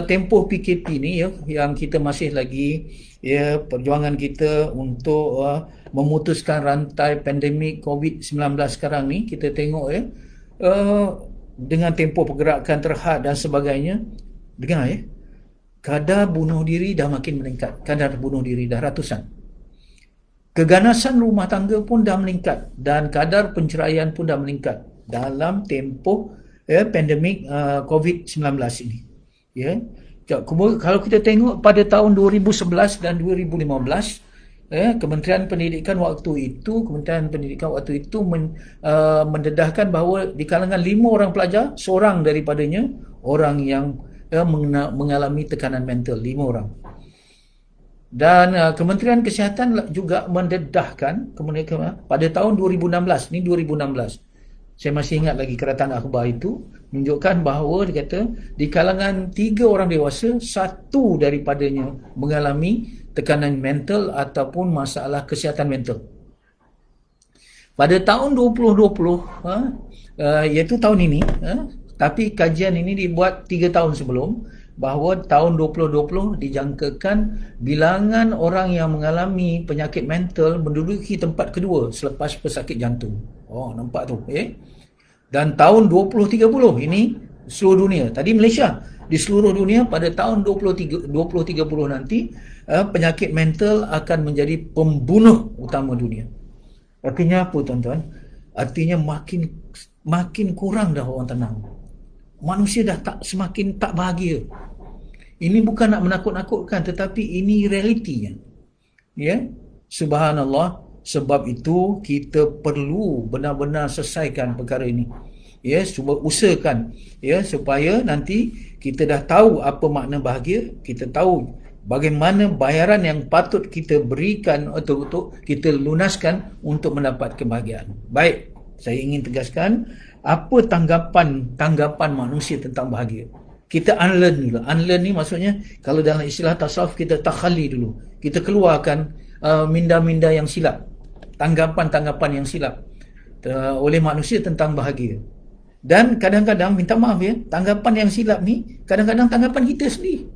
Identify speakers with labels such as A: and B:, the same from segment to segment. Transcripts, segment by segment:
A: tempoh PKP ni ya, yang kita masih lagi ya, perjuangan kita untuk memutuskan rantai pandemik COVID-19 sekarang ni, kita tengok ya, uh, dengan tempoh pergerakan terhad dan sebagainya. Dengar ya, kadar bunuh diri dah makin meningkat, kadar bunuh diri dah ratusan, keganasan rumah tangga pun dah meningkat, dan kadar penceraian pun dah meningkat dalam tempoh ya, pandemik COVID-19 ini. Ya. Kalau kita tengok pada tahun 2011 dan 2015, Kementerian Pendidikan waktu itu mendedahkan bahawa di kalangan 5 orang pelajar, seorang daripadanya orang yang mengalami tekanan mental, 5 orang. Dan Kementerian Kesihatan juga mendedahkan pada tahun 2016, ni 2016. Saya masih ingat lagi keratan akhbar itu menunjukkan bahawa dia kata di kalangan 3 orang dewasa, 1 daripadanya mengalami tekanan mental ataupun masalah kesihatan mental. Pada tahun 2020, iaitu tahun ini, tapi kajian ini dibuat 3 tahun sebelum, bahawa tahun 2020 dijangkakan bilangan orang yang mengalami penyakit mental menduduki tempat kedua selepas pesakit jantung. Oh, nampak tu. Dan tahun 2030 ini seluruh dunia. Tadi Malaysia, di seluruh dunia pada tahun 2030 nanti penyakit mental akan menjadi pembunuh utama dunia. Artinya apa, tuan-tuan? Artinya makin kurang dah orang tenang. Manusia dah semakin tak bahagia. Ini bukan nak menakut-nakutkan, tetapi ini realitinya. Ya, subhanallah. Sebab itu kita perlu benar-benar selesaikan perkara ini. Ya, cuba usahakan ya, supaya nanti kita dah tahu apa makna bahagia, kita tahu bagaimana bayaran yang patut kita berikan untuk kita lunaskan untuk mendapat kebahagiaan. Baik, saya ingin tegaskan apa tanggapan manusia tentang bahagia. Kita unlearn dulu. Unlearn ni maksudnya, kalau dalam istilah tasawuf, kita takhali dulu. Kita keluarkan minda-minda yang silap, tanggapan-tanggapan yang silap oleh manusia tentang bahagia. Dan kadang-kadang, minta maaf ya, tanggapan yang silap ni kadang-kadang tanggapan kita sendiri.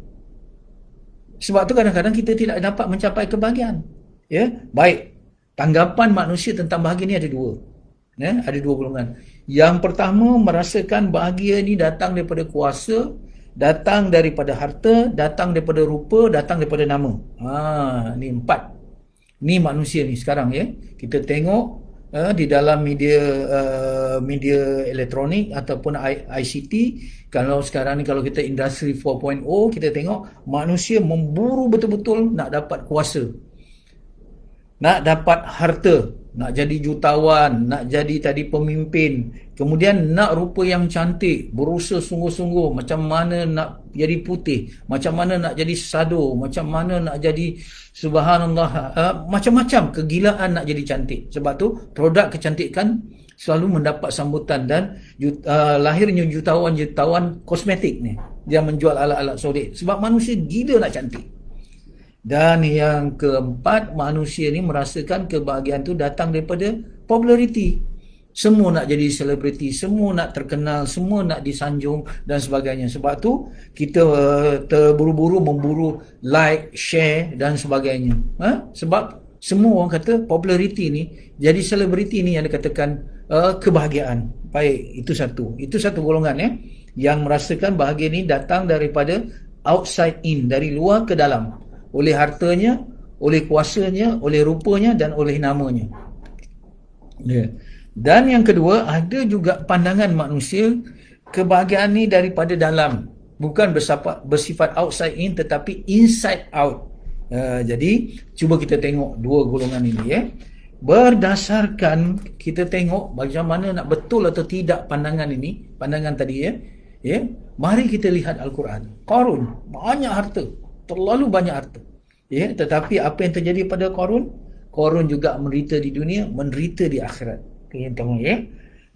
A: Sebab tu kadang-kadang kita tidak dapat mencapai kebahagiaan. Ya, baik. Tanggapan manusia tentang bahagia ni ada 2. Ya, ada 2 golongan. Yang pertama, merasakan bahagia ni datang daripada kuasa, datang daripada harta, datang daripada rupa, datang daripada nama. Ni 4. Ni manusia ni sekarang ya. Kita tengok di dalam media elektronik ataupun ICT, kalau sekarang ni, kalau kita industri 4.0, kita tengok manusia memburu betul-betul nak dapat kuasa, nak dapat harta, nak jadi jutawan, nak jadi tadi pemimpin, kemudian nak rupa yang cantik, berusaha sungguh-sungguh macam mana nak jadi putih, macam mana nak jadi sado, macam mana nak jadi subhanallah, macam-macam kegilaan nak jadi cantik. Sebab tu produk kecantikan selalu mendapat sambutan, dan lahirnya jutawan-jutawan kosmetik ni, dia menjual alat-alat solek sebab manusia gila nak cantik. Dan yang keempat, manusia ni merasakan kebahagiaan tu datang daripada populariti. Semua nak jadi selebriti, semua nak terkenal, semua nak disanjung dan sebagainya. Sebab tu kita terburu-buru memburu like, share dan sebagainya. Sebab semua orang kata populariti ni, jadi selebriti ni yang dikatakan kebahagiaan. Baik, itu satu. Itu satu golongan yang merasakan bahagia ni datang daripada outside in, dari luar ke dalam. Oleh hartanya, oleh kuasanya, oleh rupanya dan oleh namanya. Dan yang kedua, ada juga pandangan manusia, kebahagiaan ni daripada dalam, bukan bersifat outside in, tetapi inside out. Jadi cuba kita tengok 2 golongan ini berdasarkan kita tengok macam mana nak betul atau tidak pandangan ini, pandangan tadi mari kita lihat Al-Quran. Qarun banyak harta, terlalu banyak harta, tetapi apa yang terjadi pada Qarun? Qarun juga menderita di dunia, menderita di akhirat.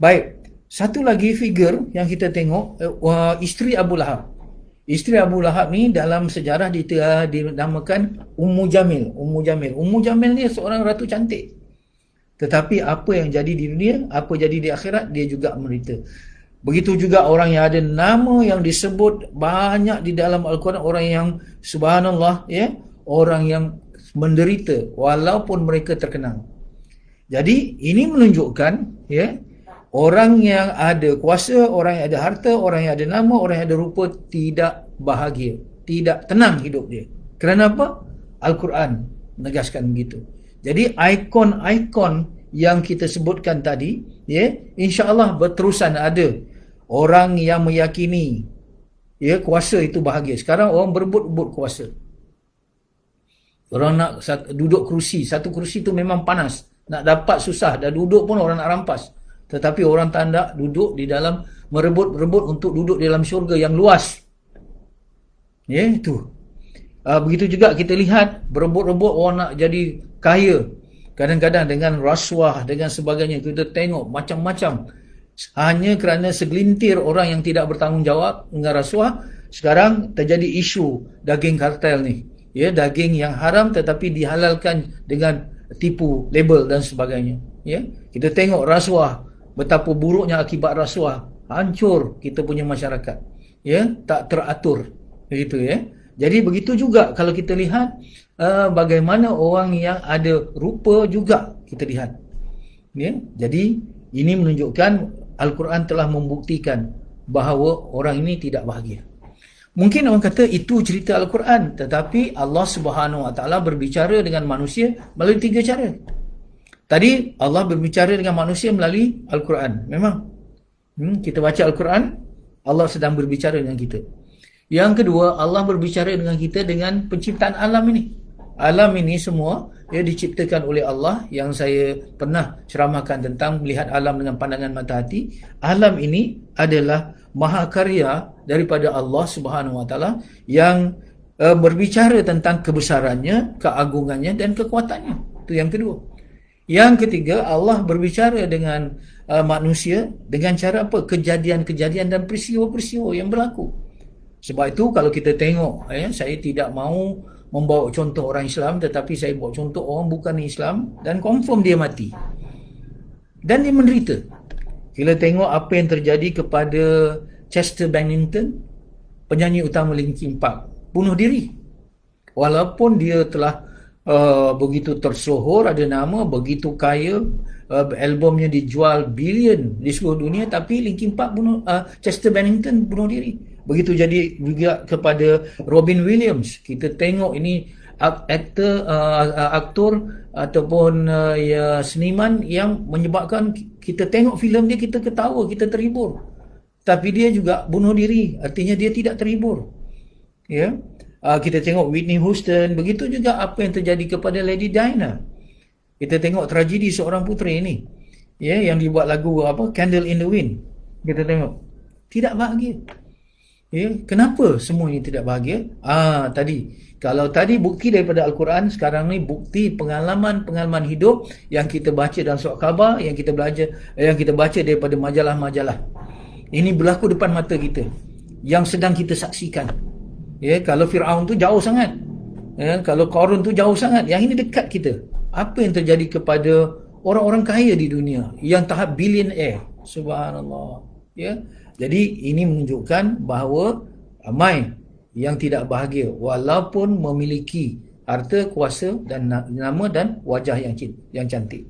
A: Baik, satu lagi figure yang kita tengok, isteri Abu Lahab. Isteri Abu Lahab ni dalam sejarah dinamakan Ummu Jamil. Ummu Jamil ni seorang ratu cantik, tetapi apa yang jadi di dunia, apa jadi di akhirat, dia juga menderita. Begitu juga orang yang ada nama yang disebut banyak di dalam Al-Quran, orang yang subhanallah, ya, orang yang menderita walaupun mereka terkenal. Jadi ini menunjukkan, ya, orang yang ada kuasa, orang yang ada harta, orang yang ada nama, orang yang ada rupa tidak bahagia, tidak tenang hidup dia. Kerana apa? Al-Quran menegaskan begitu. Jadi ikon-ikon yang kita sebutkan tadi, ya, insya-Allah berterusan ada orang yang meyakini, ya, kuasa itu bahagia. Sekarang orang berebut-rebut kuasa. Orang nak duduk kerusi, satu kerusi tu memang panas. Nak dapat susah, dah duduk pun orang nak rampas. Tetapi orang tak nak duduk di dalam, merebut-rebut untuk duduk di dalam syurga yang luas. Ya, itu. Begitu juga kita lihat berebut-rebut orang nak jadi kaya. Kadang-kadang dengan rasuah, dengan sebagainya. Kita tengok macam-macam. Hanya kerana segelintir orang yang tidak bertanggungjawab dengan rasuah, sekarang terjadi isu daging kartel ni. Ya, daging yang haram tetapi dihalalkan dengan tipu label dan sebagainya. Ya, kita tengok rasuah, betapa buruknya akibat rasuah, hancur kita punya masyarakat. Ya, tak teratur. Begitu, ya. Jadi begitu juga kalau kita lihat bagaimana orang yang ada rupa juga kita lihat. Ya, jadi ini menunjukkan Al-Quran telah membuktikan bahawa orang ini tidak bahagia. Mungkin orang kata itu cerita Al-Quran, tetapi Allah Subhanahu Wa Taala berbicara dengan manusia melalui 3 cara. Tadi Allah berbicara dengan manusia melalui Al-Quran. Memang kita baca Al-Quran, Allah sedang berbicara dengan kita. Yang kedua, Allah berbicara dengan kita dengan penciptaan alam ini. Alam ini semua diciptakan oleh Allah, yang saya pernah ceramahkan tentang melihat alam dengan pandangan mata hati. Alam ini adalah mahakarya daripada Allah Subhanahu Wa Taala yang berbicara tentang kebesarannya, keagungannya dan kekuatannya. Itu yang kedua. Yang ketiga, Allah berbicara dengan manusia dengan cara apa? Kejadian-kejadian dan peristiwa-peristiwa yang berlaku. Sebab itu kalau kita tengok, saya tidak mahu membawa contoh orang Islam, tetapi saya bawa contoh orang bukan Islam dan confirm dia mati dan dia menderita. Kita tengok apa yang terjadi kepada Chester Bennington, penyanyi utama Linkin Park, bunuh diri walaupun dia telah begitu tersohor, ada nama, begitu kaya, albumnya dijual bilion di seluruh dunia, tapi Linkin Park Chester Bennington bunuh diri. Begitu jadi juga kepada Robin Williams. Kita tengok ini aktor ataupun seniman yang menyebabkan kita tengok filem dia, kita ketawa, kita terhibur. Tapi dia juga bunuh diri, artinya dia tidak terhibur. Ya. Kita tengok Whitney Houston, begitu juga apa yang terjadi kepada Lady Diana. Kita tengok tragedi seorang puteri ini, ya, yang dibuat lagu Candle in the Wind. Kita tengok tidak bahagia. Ya, kenapa semua ini tidak bahagia? Kalau tadi bukti daripada Al-Quran, sekarang ni bukti pengalaman-pengalaman hidup yang kita baca dalam surat khabar, yang kita baca daripada majalah-majalah. Ini berlaku depan mata kita, yang sedang kita saksikan. Ya, kalau Firaun tu jauh sangat. Ya, kalau Qarun tu jauh sangat. Yang ini dekat kita. Apa yang terjadi kepada orang-orang kaya di dunia yang tahap billionaire? Subhanallah. Ya. Jadi ini menunjukkan bahawa ramai yang tidak bahagia walaupun memiliki harta, kuasa dan nama dan wajah yang cantik.